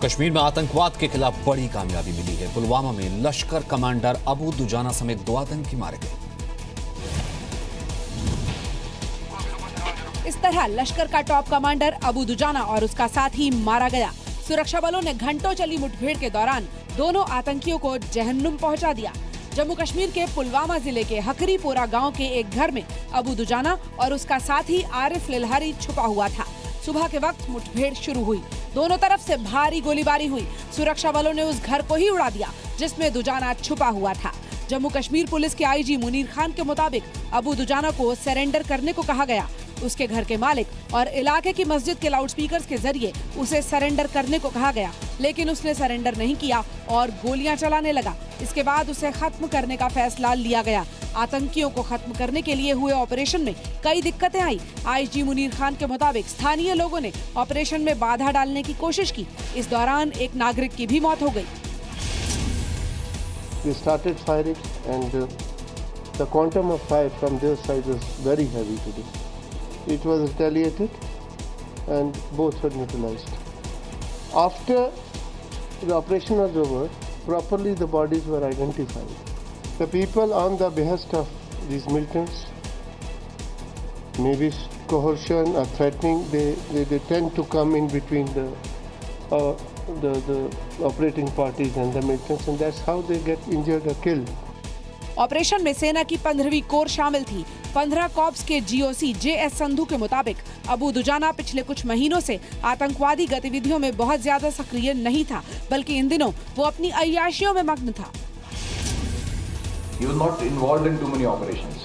कश्मीर में आतंकवाद के खिलाफ बड़ी कामयाबी मिली है। पुलवामा में लश्कर कमांडर अबू दुजाना समेत 2 आतंकी मारे गए। इस तरह लश्कर का टॉप कमांडर अबू दुजाना और उसका साथी मारा गया। सुरक्षा बलों ने घंटों चली मुठभेड़ के दौरान दोनों आतंकियों को जहन्नुम पहुंचा दिया। जम्मू कश्मीर के पुलवामा जिले के हकरीपोरा गांव के एक घर में अबू दुजाना और उसका साथी आरिफ लिलहारी छुपा हुआ था। सुबह के वक्त मुठभेड़ शुरू हुई। दोनों तरफ से भारी गोलीबारी हुई। सुरक्षा बलों ने उस घर को ही उड़ा दिया जिसमें दुजाना छुपा हुआ था। जम्मू कश्मीर पुलिस के आईजी मुनीर खान के मुताबिक अबू दुजाना को सरेंडर करने को कहा गया। उसके घर के मालिक और इलाके की मस्जिद के लाउडस्पीकर्स के जरिए उसे सरेंडर करने को कहा गया, लेकिन उसने सरेंडर नहीं किया और गोलियां चलाने लगा। इसके बाद उसे खत्म करने का फैसला लिया गया। आतंकियों को खत्म करने के लिए हुए ऑपरेशन में कई दिक्कतें आई। आईजी मुनीर खान के मुताबिक स्थानीय लोगों ने ऑपरेशन में बाधा डालने की कोशिश की। इस दौरान एक नागरिक की भी मौत हो गई। We started firing and the quantum of fire from their side was very heavy today. It was retaliated and both were neutralized. After the operation was over, properly the bodies were identified. The people on the behest of these militants, maybe coercion or threatening, they tend to come in between the operating parties and the militants, and that's how they get injured or killed. Operation में सेना की 15वीं core शामिल थी। 15 corps के GOC JS Sandhu के मुताबिक अबू दुजाना पिछले कुछ महीनों से आतंकवादी गतिविधियों में बहुत ज्यादा सक्रिय नहीं था, बल्कि इन दिनों वो अपनी अय्याशियों में मग्न था। He was not involved in too many operations.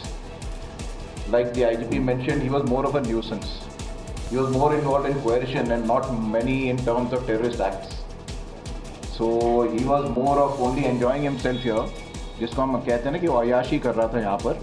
Like the IGP mentioned, he was more of a nuisance. He was more involved in coercion and not many in terms of terrorist acts. So he was more of only enjoying himself here, जिसको हम कहते हैं ना कि वो अय्याशी कर रहा था यहाँ पर।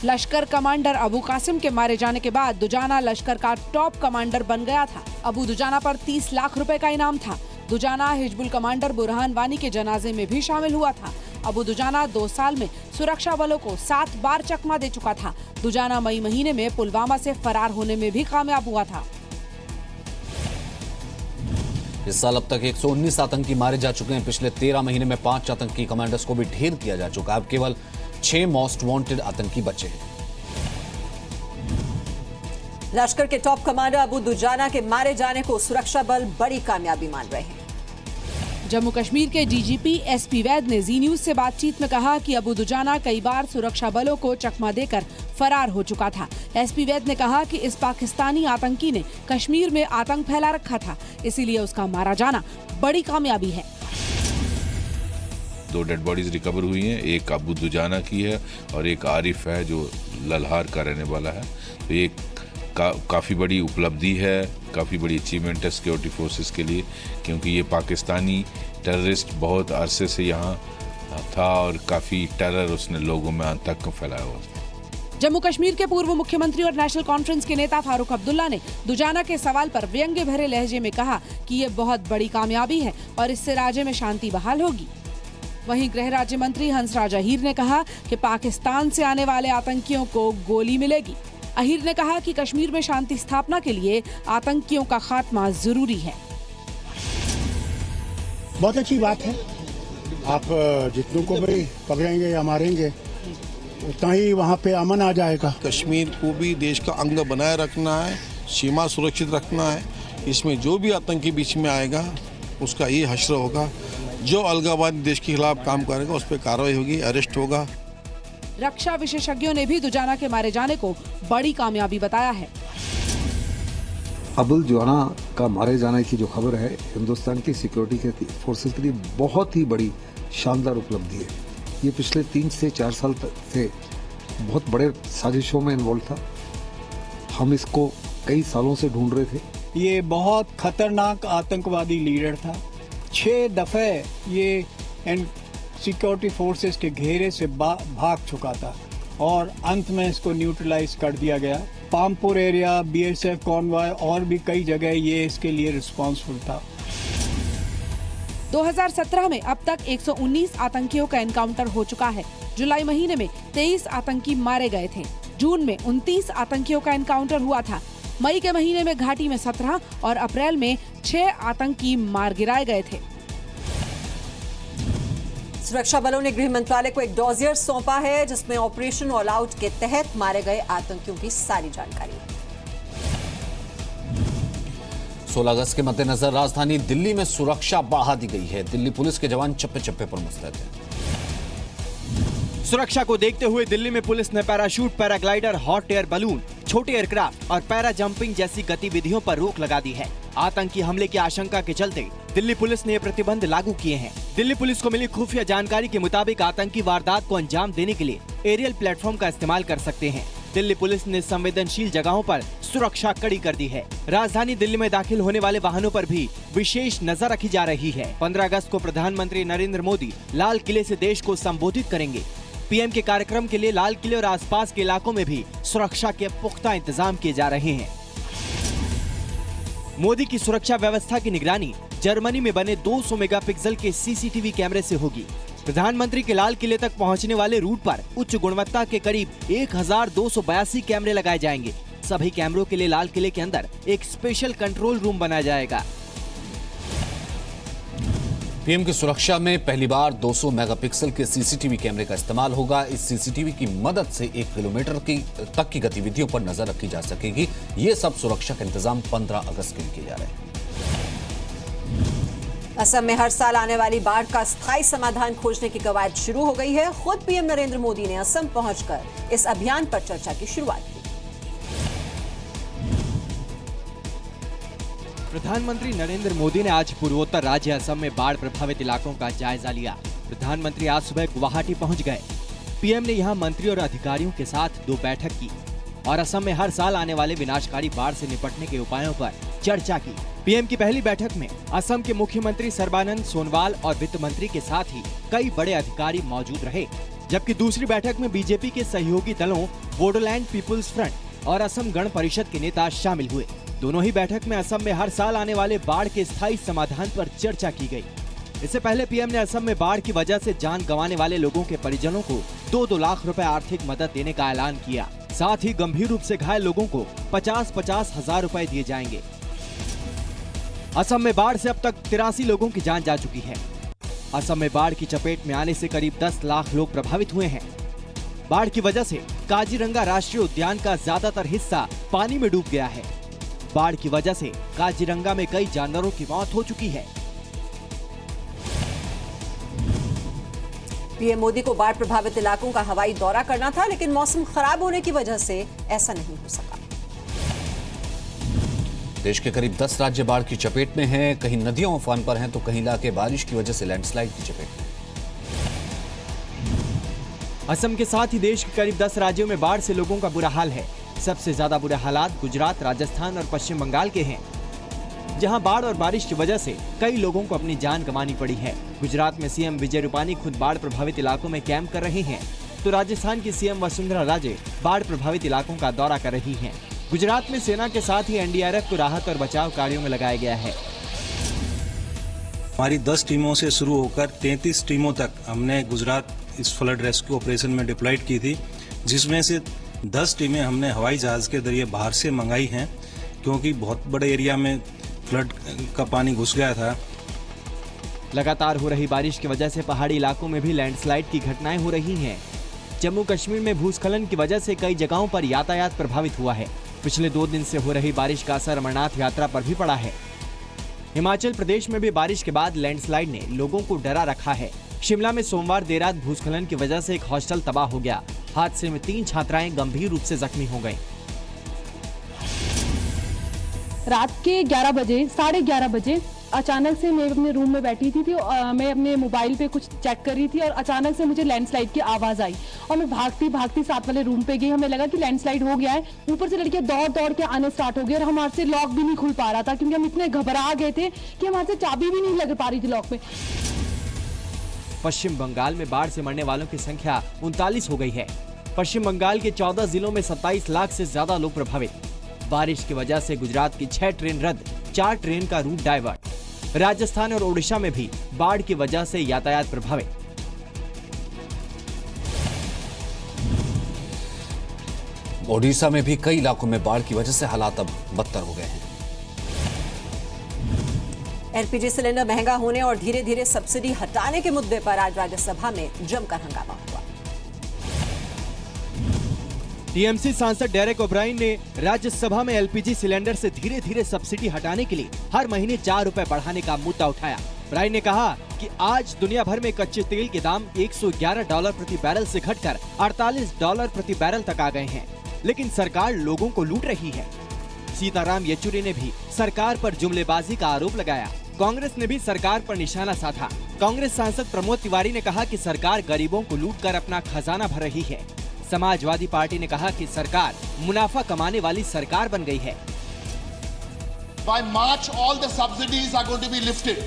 लश्कर कमांडर अबू कासिम के मारे जाने के बाद दुजाना लश्कर का टॉप कमांडर बन गया था। अबू दुजाना पर 30 लाख रुपए का इनाम था। दुजाना हिजबुल कमांडर बुरहान वानी के जनाजे में भी शामिल हुआ था। अबू दुजाना 2 साल में सुरक्षा बलों को 7 बार चकमा दे चुका था। दुजाना मई महीने में पुलवामा से फरार होने में भी कामयाब हुआ था। इस साल अब तक 119 आतंकी मारे जा चुके हैं। पिछले 13 महीने में 5 आतंकी कमांडर्स को भी ढेर किया जा चुका है। अब केवल 6 मोस्ट वांटेड आतंकी बचे हैं। लश्कर के टॉप कमांडर अबू दुजाना के मारे जाने को सुरक्षा बल बड़ी कामयाबी मान रहे हैं। जम्मू कश्मीर के डीजीपी SP वैद ने जी न्यूज से बातचीत में कहा कि अबू दुजाना कई बार सुरक्षा बलों को चकमा देकर फरार हो चुका था। SP वैद ने कहा कि इस पाकिस्तानी आतंकी ने कश्मीर में आतंक फैला रखा था, इसीलिए उसका मारा जाना बड़ी कामयाबी है। 2 डेड बॉडीज रिकवर हुई हैं। एक अबू दुजाना की है और एक आरिफ है जो ललहार का रहने वाला है। तो ये काफ़ी बड़ी उपलब्धि है, काफ़ी बड़ी अचीवमेंट है सिक्योरिटी फोर्सेस के लिए, क्योंकि ये पाकिस्तानी टेररिस्ट बहुत अरसे से यहाँ था और काफ़ी टेरर उसने लोगों में तक फैलाया हुआ था। जम्मू कश्मीर के पूर्व मुख्यमंत्री और नेशनल कॉन्फ्रेंस के नेता फारूक अब्दुल्ला ने दुजाना के सवाल पर व्यंग्य भरे लहजे में कहा कि ये बहुत बड़ी कामयाबी है और इससे राज्य में शांति बहाल होगी। वहीं गृह राज्य मंत्री हंसराज अहीर ने कहा कि पाकिस्तान से आने वाले आतंकियों को गोली मिलेगी। अहीर ने कहा कि कश्मीर में शांति स्थापना के लिए आतंकियों का खात्मा जरूरी है। बहुत अच्छी बात है। आप जितनों को भी पकड़ेंगे या मारेंगे उतना ही वहाँ पे अमन आ जाएगा। कश्मीर को भी देश का अंग बनाए रखना है, सीमा सुरक्षित रखना है। इसमें जो भी आतंकी बीच में आएगा उसका ये हश्र होगा। जो अलगाववादी देश के खिलाफ काम करेगा उस पर कार्रवाई होगी, अरेस्ट होगा। रक्षा विशेषज्ञों ने भी दुजाना के मारे जाने को बड़ी कामयाबी बताया है। अबू दुजाना का मारे जाने की जो खबर है हिंदुस्तान की सिक्योरिटी के फोर्सेस के लिए बहुत ही बड़ी शानदार उपलब्धि है। ये पिछले 3 से 4 साल से बहुत बड़े साजिशों में इन्वॉल्व था। हम इसको कई सालों से ढूंढ रहे थे। ये बहुत खतरनाक आतंकवादी लीडर था। 6 दफे ये सिक्योरिटी फोर्सेस के घेरे से भाग चुका था और अंत में इसको न्यूट्रलाइज कर दिया गया। पामपुर एरिया, BSF कॉन्वॉय और भी कई जगह ये इसके लिए रिस्पॉन्सिबल था। 2017 में अब तक 119 आतंकियों का एनकाउंटर हो चुका है। जुलाई महीने में 23 आतंकी मारे गए थे। जून में 29 आतंकियों का एनकाउंटर हुआ था। मई के महीने में घाटी में 17 और अप्रैल में 6 आतंकी मार गिराए गए थे। सुरक्षा बलों ने गृह मंत्रालय को एक डॉजियर सौंपा है जिसमें ऑपरेशन ऑल आउट के तहत मारे गए आतंकियों की सारी जानकारी है। 16 अगस्त के मद्देनजर राजधानी दिल्ली में सुरक्षा बढ़ा दी गई है। दिल्ली पुलिस के जवान चप्पे चप्पे पर मुस्तैद हैं। सुरक्षा को देखते हुए दिल्ली में पुलिस ने parachute, paraglider, hot air balloon, छोटे एयरक्राफ्ट और पैरा जंपिंग जैसी गतिविधियों पर रोक लगा दी है। आतंकी हमले की आशंका के चलते दिल्ली पुलिस ने ये प्रतिबंध लागू किए हैं। दिल्ली पुलिस को मिली खुफिया जानकारी के मुताबिक आतंकी वारदात को अंजाम देने के लिए एरियल प्लेटफॉर्म का इस्तेमाल कर सकते हैं। दिल्ली पुलिस ने संवेदनशील जगहों पर सुरक्षा कड़ी कर दी है। राजधानी दिल्ली में दाखिल होने वाले वाहनों पर भी विशेष नजर रखी जा रही है। 15 अगस्त को प्रधानमंत्री नरेंद्र मोदी लाल किले से देश को संबोधित करेंगे। पीएम के कार्यक्रम के लिए लाल किले और आसपास के इलाकों में भी सुरक्षा के पुख्ता इंतजाम किए जा रहे हैं। मोदी की सुरक्षा व्यवस्था की निगरानी जर्मनी में बने 200 मेगापिक्सल के सीसीटीवी कैमरे से होगी। प्रधानमंत्री के लाल किले तक पहुंचने वाले रूट पर उच्च गुणवत्ता के करीब 1282 कैमरे लगाए जाएंगे। सभी कैमरों के लिए लाल किले के अंदर एक स्पेशल कंट्रोल रूम बनाया जाएगा। पीएम की सुरक्षा में पहली बार 200 मेगापिक्सल के सीसीटीवी कैमरे का इस्तेमाल होगा। इस सीसीटीवी की मदद से 1 किलोमीटर तक की गतिविधियों पर नजर रखी जा सकेगी। ये सब सुरक्षा का इंतजाम 15 अगस्त के लिए किए जा रहे हैं। असम में हर साल आने वाली बाढ़ का स्थायी समाधान खोजने की कवायद शुरू हो गई है। खुद पीएम नरेंद्र मोदी ने असम पहुंचकर इस अभियान पर चर्चा की शुरुआत की। प्रधानमंत्री नरेंद्र मोदी ने आज पूर्वोत्तर राज्य असम में बाढ़ प्रभावित इलाकों का जायजा लिया। प्रधानमंत्री आज सुबह गुवाहाटी पहुंच गए। पीएम ने यहां मंत्री और अधिकारियों के साथ 2 बैठक की और असम में हर साल आने वाले विनाशकारी बाढ़ से निपटने के उपायों पर चर्चा की। पीएम की पहली बैठक में असम के मुख्यमंत्री सर्बानंद सोनोवाल और वित्त मंत्री के साथ ही कई बड़े अधिकारी मौजूद रहे, जबकि दूसरी बैठक में बीजेपी के सहयोगी दलों बोडोलैंड पीपुल्स फ्रंट और असम गण परिषद के नेता शामिल हुए। दोनों ही बैठक में असम में हर साल आने वाले बाढ़ के स्थायी समाधान पर चर्चा की गई। इससे पहले पीएम ने असम में बाढ़ की वजह से जान गंवाने वाले लोगों के परिजनों को 2-2 लाख रुपए आर्थिक मदद देने का ऐलान किया। साथ ही गंभीर रूप से घायल लोगों को 50-50 हजार रुपए दिए जाएंगे। असम में बाढ़ से अब तक 83 लोगों की जान जा चुकी है। असम में बाढ़ की चपेट में आने से करीब 10 लाख लोग प्रभावित हुए हैं। बाढ़ की वजह से काजीरंगा राष्ट्रीय उद्यान का ज्यादातर हिस्सा पानी में डूब गया है। बाढ़ की वजह से काजीरंगा में कई जानवरों की मौत हो चुकी है। पीएम मोदी को बाढ़ प्रभावित इलाकों का हवाई दौरा करना था, लेकिन मौसम खराब होने की वजह से ऐसा नहीं हो सका। देश के करीब 10 राज्य बाढ़ की चपेट में हैं। कहीं नदियां उफान पर हैं तो कहीं इलाके बारिश की वजह से लैंडस्लाइड की चपेट में। असम के साथ ही देश के करीब 10 राज्यों में बाढ़ से लोगों का बुरा हाल है। सबसे ज्यादा बुरे हालात गुजरात, राजस्थान और पश्चिम बंगाल के हैं, जहां बाढ़ और बारिश की वजह से कई लोगों को अपनी जान गंवानी पड़ी है। गुजरात में सीएम विजय रूपानी खुद बाढ़ प्रभावित इलाकों में कैंप कर रहे हैं, तो राजस्थान की सीएम वसुंधरा राजे बाढ़ प्रभावित इलाकों का दौरा कर रही हैं। गुजरात में सेना के साथ ही एनडीआरएफ को राहत और बचाव कार्यों में लगाया गया है। हमारी 10 टीमों से शुरू होकर 33 टीमों तक हमने गुजरात इस फ्लड रेस्क्यू ऑपरेशन में डिप्लॉयड की थी, जिसमें से 10 टीमें हमने हवाई जहाज के जरिए बाहर से मंगाई हैं, क्योंकि बहुत बड़े एरिया में फ्लड का पानी घुस गया था। लगातार हो रही बारिश की वजह से पहाड़ी इलाकों में भी लैंडस्लाइड की घटनाएं हो रही हैं। जम्मू कश्मीर में भूस्खलन की वजह से कई जगहों पर यातायात प्रभावित हुआ है। पिछले 2 दिन से हो रही बारिश का असर अमरनाथ यात्रा पर भी पड़ा है। हिमाचल प्रदेश में भी बारिश के बाद लैंडस्लाइड ने लोगों को डरा रखा है। शिमला में सोमवार देर रात भूस्खलन की वजह से एक हॉस्टल तबाह हो गया। हादसे में 3 छात्राएं गंभीर रूप से जख्मी हो गईं। रात के 11 बजे, 11:30 बजे अचानक से मैं अपने रूम में बैठी थी मैं अपने मोबाइल पे कुछ चेक कर रही थी और अचानक से मुझे लैंडस्लाइड की आवाज आई और मैं भागती साथ वाले रूम पे गई। हमें लगा कि लैंडस्लाइड हो गया है। ऊपर से लड़कियां दौड़ के आने स्टार्ट हो गई और हमारे से लॉक भी नहीं खुल पा रहा था, क्योंकि हम इतने घबरा गए थे कि हमारे से चाबी भी नहीं लग पा रही थी लॉक में। पश्चिम बंगाल में बाढ़ से मरने वालों की संख्या 39 हो गई है। पश्चिम बंगाल के 14 जिलों में 27 लाख से ज्यादा लोग प्रभावित। बारिश की वजह से गुजरात की 6 ट्रेन रद्द, 4 ट्रेन का रूट डाइवर्ट। राजस्थान और ओडिशा में भी बाढ़ की वजह से यातायात प्रभावित। ओडिशा में भी कई इलाकों में बाढ़ की वजह से हालात अब बदतर हो गए हैं। एलपीजी सिलेंडर महंगा होने और धीरे धीरे सब्सिडी हटाने के मुद्दे पर आज राज्यसभा में जमकर हंगामा हुआ। टीएमसी सांसद डेरेक ओब्रायन ने राज्यसभा में एलपीजी सिलेंडर से धीरे धीरे सब्सिडी हटाने के लिए हर महीने 4 रुपए बढ़ाने का मुद्दा उठाया। ओब्रायन ने कहा कि आज दुनिया भर में कच्चे तेल के दाम $111 प्रति बैरल से घटकर $48 प्रति बैरल तक आ गए हैं, लेकिन सरकार लोगों को लूट रही है। सीताराम येचुरी ने भी सरकार पर जुमलेबाजी का आरोप लगाया। कांग्रेस ने भी सरकार पर निशाना साधा। कांग्रेस सांसद प्रमोद तिवारी ने कहा कि सरकार गरीबों को लूटकर अपना खजाना भर रही है। समाजवादी पार्टी ने कहा कि सरकार मुनाफा कमाने वाली सरकार बन गई है। By March, all the subsidies are going to be lifted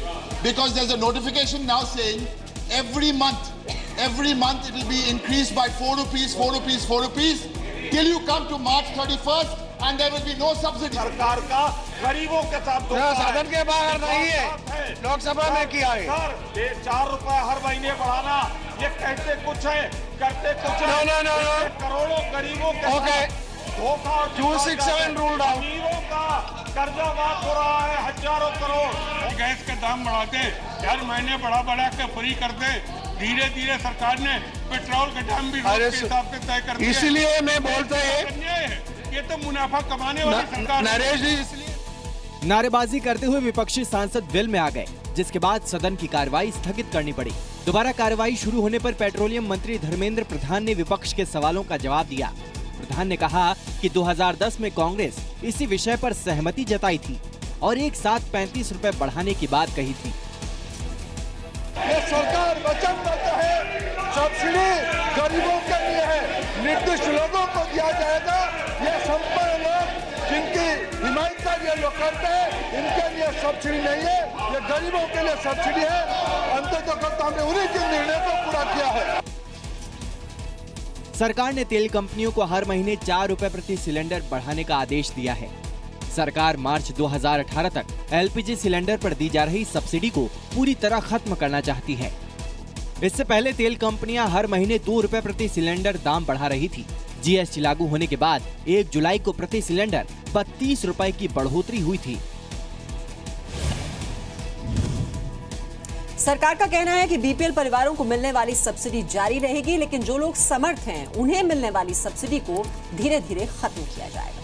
because there's a notification now saying every month it will be increased by 4 rupees till you come to March 31st and there will be no subsidy. सरकार का गरीबों के साथ सदन के बाहर नहीं है, लोकसभा में किया है। सर, 4 रुपए हर महीने बढ़ाना, ये कहते कुछ है, करते कुछ है। No. करोड़ों गरीबों के साथ धोखा। 267 रूल आउट। गरीबों का कर्जा माफ हो रहा है, हजारों करोड़। गैस के दाम बढ़ाते, हर महीने बढ़ा के फ्री करते। धीरे धीरे सरकार ने पेट्रोल के दाम भी रोज के हिसाब से तय कर दिए। इसलिए मैं बोलते हैं ये तो मुनाफा कमाने वाली सरकार। नरेश जी, इसलिए नारेबाजी करते हुए विपक्षी सांसद वेल में आ गए, जिसके बाद सदन की कार्रवाई स्थगित करनी पड़ी। दोबारा कार्रवाई शुरू होने पर पेट्रोलियम मंत्री धर्मेंद्र प्रधान ने विपक्ष के सवालों का जवाब दिया। प्रधान ने कहा कि 2010 में कांग्रेस इसी विषय पर सहमति जताई थी और एक साथ 35 रुपए बढ़ाने की बात कही थी। ये सरकार वचनबद्ध है, सब्सिडी गरीबों के लिए है, निर्दिष्ट लोगों को दिया जाएगा। ये संपन्न लोग जिनकी हिमायत ये लोग करते हैं, इनके लिए सब्सिडी नहीं है, ये गरीबों के लिए सब्सिडी है। अंततः हमने उन्हीं के निर्णय को पूरा किया है। सरकार ने तेल कंपनियों को हर महीने 4 रुपए प्रति सिलेंडर बढ़ाने का आदेश दिया है। सरकार मार्च 2018 तक एलपीजी सिलेंडर पर दी जा रही सब्सिडी को पूरी तरह खत्म करना चाहती है। इससे पहले तेल कंपनियां हर महीने 2 रुपए प्रति सिलेंडर दाम बढ़ा रही थी। जीएसटी लागू होने के बाद 1 जुलाई को प्रति सिलेंडर 32 रुपए की बढ़ोतरी हुई थी। सरकार का कहना है कि बीपीएल परिवारों को मिलने वाली सब्सिडी जारी रहेगी, लेकिन जो लोग समर्थ हैं उन्हें मिलने वाली सब्सिडी को धीरे धीरे खत्म किया जाएगा।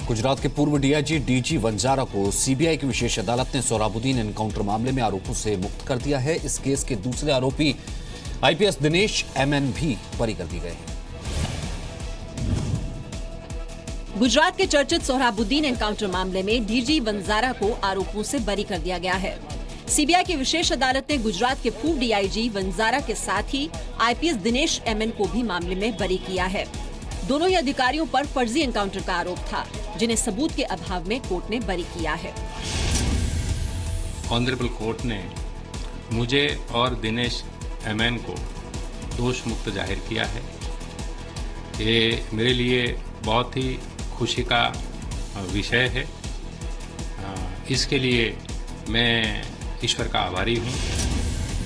गुजरात के पूर्व डीआईजी डीजी वंजारा को सीबीआई की विशेष अदालत ने सोहराबुद्दीन एनकाउंटर मामले में आरोपों से मुक्त कर दिया है। इस केस के दूसरे आरोपी आईपीएस दिनेश एमएन भी बरी कर दिए गए हैं। गुजरात के चर्चित सोहराबुद्दीन एनकाउंटर मामले में डीजी वंजारा को आरोपों से बरी कर दिया गया है। सीबीआई की विशेष अदालत ने गुजरात के पूर्व डीआईजी वंजारा के साथ ही आईपीएस दिनेश एमएन को भी मामले में बरी किया है। दोनों ही अधिकारियों पर फर्जी एनकाउंटर का आरोप था, जिन्हें सबूत के अभाव में कोर्ट ने बरी किया है। ऑनरेबल कोर्ट ने मुझे और दिनेश एमएन को दोष मुक्त जाहिर किया है। ये मेरे लिए बहुत ही खुशी का विषय है। इसके लिए मैं ईश्वर का आभारी हूँ।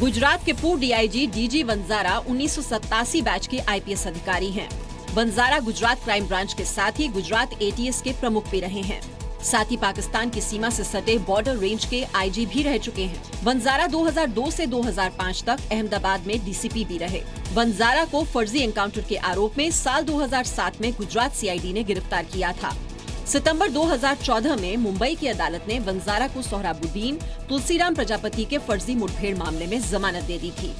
गुजरात के पूर्व डीआईजी डीजी वंजारा 1987 बैच के आईपीएस अधिकारी हैं। वंजारा गुजरात क्राइम ब्रांच के साथ ही गुजरात एटीएस के प्रमुख भी रहे हैं। साथ ही पाकिस्तान की सीमा से सटे बॉर्डर रेंज के आईजी भी रह चुके हैं। वंजारा 2002 से 2005 तक अहमदाबाद में डीसीपी भी रहे। वंजारा को फर्जी एनकाउंटर के आरोप में साल 2007 में गुजरात सीआईडी ने गिरफ्तार किया था। सितंबर 2014 में मुंबई की अदालत ने वंजारा को सोहराबुद्दीन तुलसीराम प्रजापति के फर्जी मुठभेड़ मामले में जमानत दे दी थी।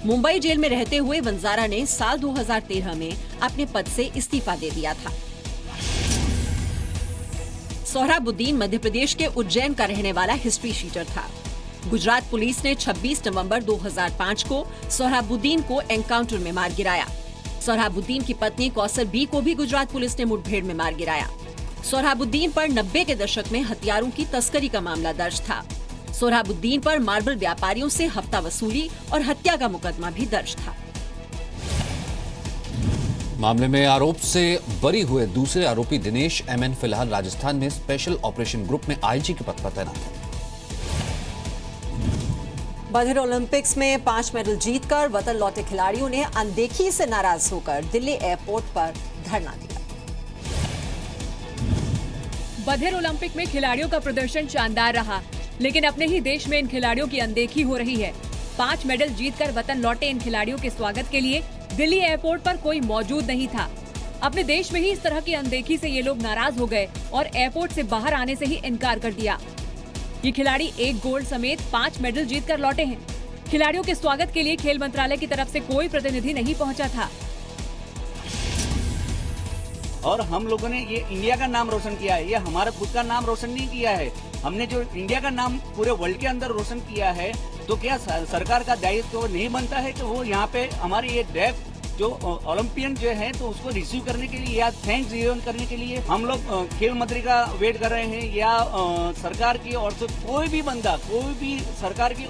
मुंबई जेल में रहते हुए वंजारा ने साल 2013 में अपने पद से इस्तीफा दे दिया था। सोहराबुद्दीन मध्य प्रदेश के उज्जैन का रहने वाला हिस्ट्री शीटर था। गुजरात पुलिस ने 26 नवंबर 2005 को सोहराबुद्दीन को एनकाउंटर में मार गिराया। सोहराबुद्दीन की पत्नी कौसर बी को भी गुजरात पुलिस ने मुठभेड़ में मार गिराया। सोहराबुद्दीन पर 90 के दशक में हथियारों की तस्करी का मामला दर्ज था। सोहराबुद्दीन पर मार्बल व्यापारियों से हफ्ता वसूली और हत्या का मुकदमा भी दर्ज था। मामले में आरोप से बरी हुए दूसरे आरोपी दिनेश एमएन फिलहाल राजस्थान में स्पेशल ऑपरेशन ग्रुप में आईजी के पद पर तैनात है। बधिर ओलंपिक्स में 5 मेडल जीतकर वतन लौटे खिलाड़ियों ने अनदेखी से नाराज होकर दिल्ली एयरपोर्ट पर धरना दिया। बधिर ओलंपिक में खिलाड़ियों का प्रदर्शन शानदार रहा, लेकिन अपने ही देश में इन खिलाड़ियों की अनदेखी हो रही है। 5 मेडल जीतकर वतन लौटे इन खिलाड़ियों के स्वागत के लिए दिल्ली एयरपोर्ट पर कोई मौजूद नहीं था। अपने देश में ही इस तरह की अनदेखी से ये लोग नाराज हो गए और एयरपोर्ट से बाहर आने से ही इनकार कर दिया। ये खिलाड़ी 1 गोल्ड समेत 5 मेडल जीतकर लौटे हैं। खिलाड़ियों के स्वागत के लिए खेल मंत्रालय की तरफ से कोई प्रतिनिधि नहीं पहुंचा था। और हम लोगों ने ये इंडिया का नाम रोशन किया है, ये हमारा खुद का नाम रोशन नहीं किया है। हमने जो इंडिया का नाम पूरे वर्ल्ड के अंदर रोशन किया है, तो क्या सरकार का दायित्व तो नहीं बनता है कि वो यहाँ पे हमारी ये डेफ जो ओलंपियन जो है तो उसको रिसीव करने के लिए या थैंक्स गिवन करने के लिए हम लोग खेल मंत्री का वेट कर रहे हैं, या सरकार की ओर से कोई भी बंदा, कोई भी सरकार की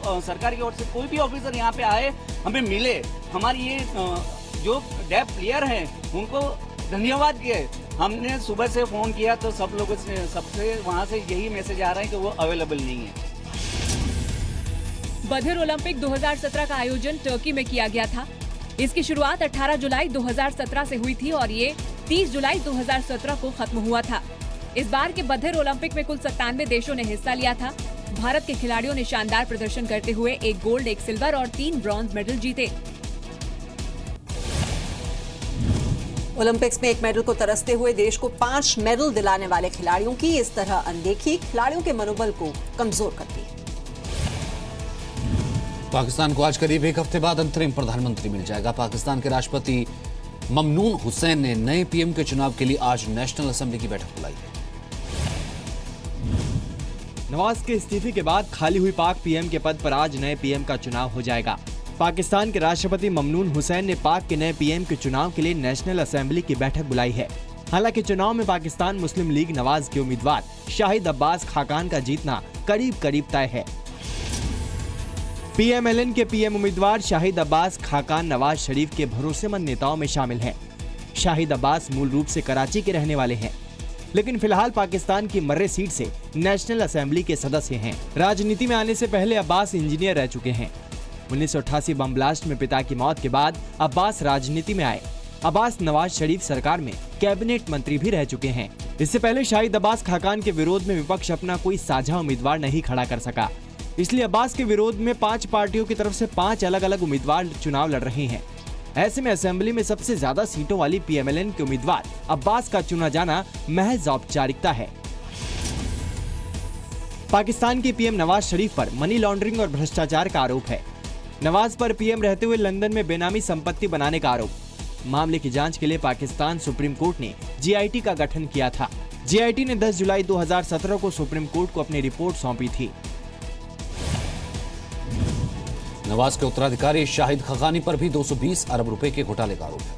ओर से कोई भी ऑफिसर यहाँ पे आए, हमें मिले, हमारी ये जो डेफ प्लेयर हैं उनको धन्यवाद किए। हमने सुबह से फोन किया तो सब लोगों से, सबसे वहाँ से यही मैसेज आ रहा है कि वो अवेलेबल नहीं है। बधिर ओलंपिक 2017 का आयोजन टर्की में किया गया था। इसकी शुरुआत 18 जुलाई 2017 से हुई थी और ये 30 जुलाई 2017 को खत्म हुआ था। इस बार के बधिर ओलंपिक में कुल 97 देशों ने हिस्सा लिया था। भारत के खिलाड़ियों ने शानदार प्रदर्शन करते हुए 1 गोल्ड, 1 सिल्वर और 3 ब्रॉन्ज मेडल जीते। ओलंपिक्स में 1 मेडल को तरसते हुए देश को 5 मेडल दिलाने वाले खिलाड़ियों की इस तरह अनदेखी खिलाड़ियों के मनोबल को कमजोर करती है। पाकिस्तान को आज करीब 1 हफ्ते बाद अंतरिम प्रधानमंत्री मिल जाएगा। पाकिस्तान के राष्ट्रपति ममनून हुसैन ने नए पीएम के चुनाव के लिए आज नेशनल असेंबली की बैठक बुलाई है। नवाज के इस्तीफे के बाद खाली हुई पाक पीएम के पद पर आज नए पीएम का चुनाव हो जाएगा। पाकिस्तान के राष्ट्रपति ममनून हुसैन ने पाक के नए पीएम के चुनाव के लिए नेशनल असेंबली की बैठक बुलाई है। हालांकि चुनाव में पाकिस्तान मुस्लिम लीग नवाज के उम्मीदवार शाहिद अब्बास खाकान का जीतना करीब करीब तय है। पीएमएलएन के पीएम उम्मीदवार शाहिद अब्बास खाकान नवाज शरीफ के भरोसेमंद नेताओं में शामिल हैं। शाहिद अब्बास मूल रूप से कराची के रहने वाले हैं, लेकिन फिलहाल पाकिस्तान की मर्रे सीट से नेशनल असेंबली के सदस्य हैं। राजनीति में आने से पहले अब्बास इंजीनियर रह चुके हैं। 1988 बम ब्लास्ट में पिता की मौत के बाद अब्बास राजनीति में आए। अब्बास नवाज शरीफ सरकार में कैबिनेट मंत्री भी रह चुके हैं। इससे पहले शाहिद अब्बास खाकान के विरोध में विपक्ष अपना कोई साझा उम्मीदवार नहीं खड़ा कर सका, इसलिए अब्बास के विरोध में 5 पार्टियों की तरफ से 5 अलग अलग उम्मीदवार चुनाव लड़ रहे हैं। ऐसे में असेंबली में सबसे ज्यादा सीटों वाली पीएमएलएन के उम्मीदवार अब्बास का चुना जाना महज औपचारिकता है। पाकिस्तान के पीएम नवाज शरीफ पर मनी लॉन्ड्रिंग और भ्रष्टाचार का आरोप है। नवाज पर पीएम रहते हुए लंदन में बेनामी संपत्ति बनाने का आरोप। मामले की जांच के लिए पाकिस्तान सुप्रीम कोर्ट ने जीआईटी का गठन किया था। जीआईटी ने 10 जुलाई 2017 को सुप्रीम कोर्ट को अपनी रिपोर्ट सौंपी थी। नवाज के उत्तराधिकारी शाहिद खकानी पर भी 220 अरब रुपए के घोटाले का आरोप है।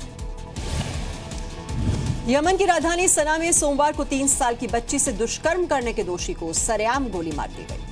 यमन की राजधानी सना में सोमवार को 3 साल की बच्ची से दुष्कर्म करने के दोषी को सरेआम गोली मार दी गई।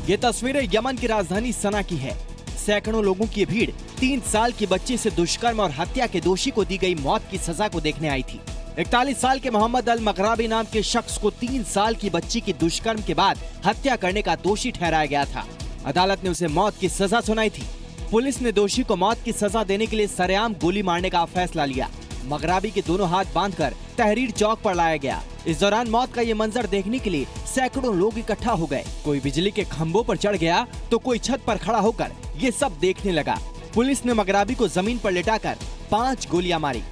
ये तस्वीरें यमन की राजधानी सना की है। सैकड़ों लोगों की भीड़ 3 साल की बच्ची से दुष्कर्म और हत्या के दोषी को दी गई मौत की सजा को देखने आई थी। 41 साल के मोहम्मद अल मगराबी नाम के शख्स को 3 साल की बच्ची की दुष्कर्म के बाद हत्या करने का दोषी ठहराया गया था। अदालत ने उसे मौत की सजा सुनाई थी। पुलिस ने दोषी को मौत की सजा देने के लिए सरेआम गोली मारने का फैसला लिया। मगराबी के दोनों हाथ बांधकर तहरीर चौक पर लाया गया। इस दौरान मौत का ये मंजर देखने के लिए सैकड़ों लोग इकट्ठा हो गए। कोई बिजली के खंभों पर चढ़ गया तो कोई छत पर खड़ा होकर ये सब देखने लगा। पुलिस ने मगराबी को जमीन पर लेटाकर 5 गोलियां मारी।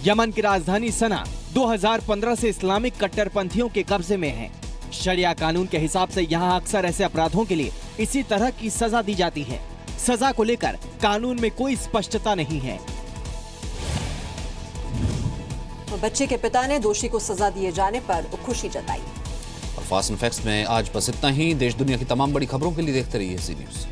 यमन की राजधानी सना 2015 से इस्लामिक कट्टरपंथियों के कब्जे में है। शरिया कानून के हिसाब से यहाँ अक्सर ऐसे अपराधों के लिए इसी तरह की सजा दी जाती है। सजा को लेकर कानून में कोई स्पष्टता नहीं है। तो बच्चे के पिता ने दोषी को सजा दिए जाने पर खुशी जताई। और फास्ट एंड फैक्ट्स में आज बस इतना ही। देश दुनिया की तमाम बड़ी खबरों के लिए देखते रहिए सी न्यूज़।